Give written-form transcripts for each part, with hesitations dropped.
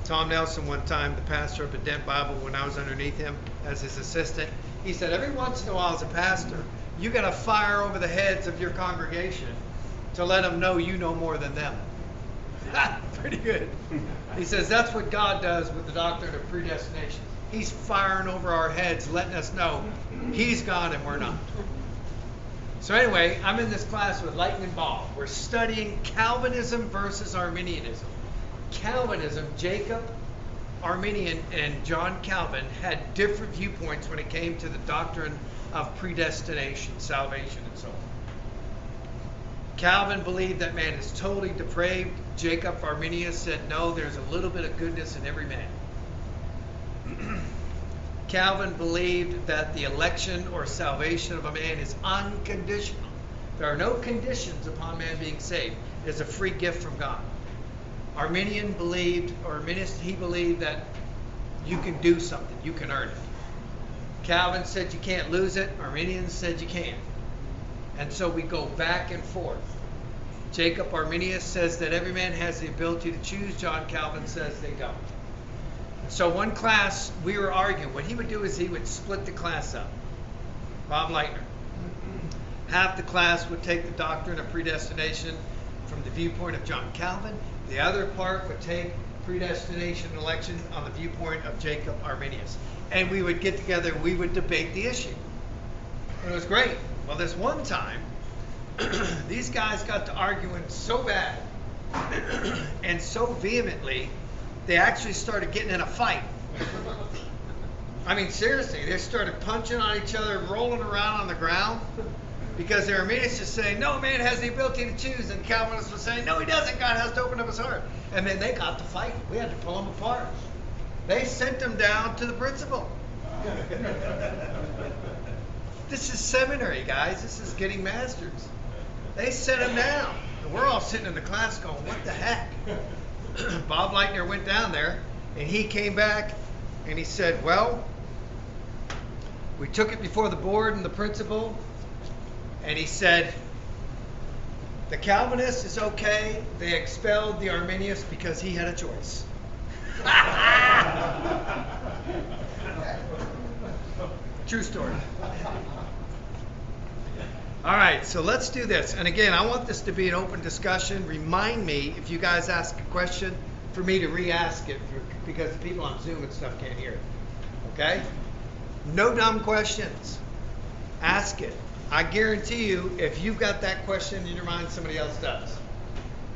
Tom Nelson one time, the pastor of the Dent Bible, when I was underneath him as his assistant, he said, every once in a while as a pastor, you got to fire over the heads of your congregation to let them know you know more than them. Pretty good. He says that's what God does with the doctrine of predestination. He's firing over our heads, letting us know He's God and we're not. So anyway, I'm in this class with Lightning Ball. We're studying Calvinism versus Arminianism. Calvinism, Jacob Arminian and John Calvin had different viewpoints when it came to the doctrine of predestination, salvation, and so on. Calvin believed that man is totally depraved. Jacob Arminius said, no, there's a little bit of goodness in every man. Calvin believed that the election or salvation of a man is unconditional. There are no conditions upon man being saved. It's a free gift from God. Arminian believed, or Arminius, he believed that you can do something, you can earn it. Calvin said you can't lose it. Arminians said you can. And so we go back and forth. Jacob Arminius says that every man has the ability to choose. John Calvin says they don't. So one class, we were arguing. What he would do is he would split the class up. Bob Leitner. Half the class would take the doctrine of predestination from the viewpoint of John Calvin. The other part would take predestination and election on the viewpoint of Jacob Arminius. And we would get together, we would debate the issue. And it was great. Well, this one time, these guys got to arguing so bad and so vehemently, they actually started getting in a fight. I mean, seriously, they started punching on each other, rolling around on the ground, because the Arminians just saying, no, man has the ability to choose, and Calvinists was saying, no, he doesn't, God has to open up his heart. And then they got to fight. We had to pull them apart. They sent them down to the principal. This is seminary, guys. This is getting masters. They sent him down. And we're all sitting in the class going, what the heck? Bob Leitner went down there, and he came back, and he said, well, we took it before the board and the principal, and he said, the Calvinist is okay. They expelled the Arminius because he had a choice. True story. All right, so let's do this. And again, I want this to be an open discussion. Remind me if you guys ask a question for me to re-ask it because the people on Zoom and stuff can't hear it. Okay? No dumb questions. Ask it. I guarantee you, if you've got that question in your mind, somebody else does.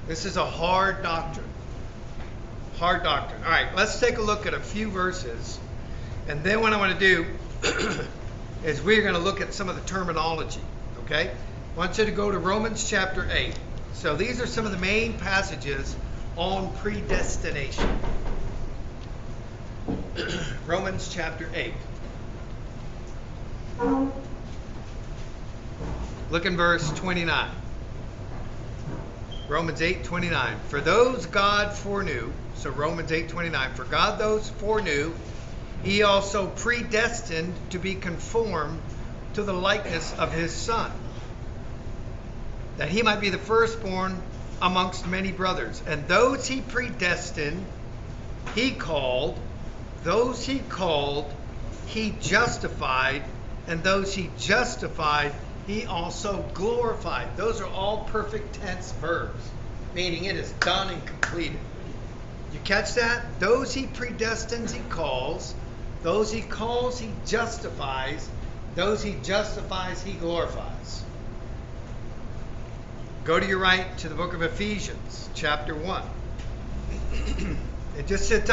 This is a hard doctrine. Hard doctrine. All right, let's take a look at a few verses. And then what I want to do is we're going to look at some of the terminology. Okay? I want you to go to Romans chapter 8. So these are some of the main passages on predestination. Romans chapter 8. Look in verse 29. Romans 8:29. For those God foreknew, so Romans 8:29, for God those foreknew, He also predestined to be conformed to the likeness of His Son, that He might be the firstborn amongst many brothers. And those He predestined, He called. Those He called, He justified. And those He justified, He also glorified. Those are all perfect tense verbs, meaning it is done and completed. You catch that? Those He predestines, He calls. Those He calls, He justifies. Those He justifies, He glorifies. Go to your right to the book of Ephesians, chapter 1. And just sit tight.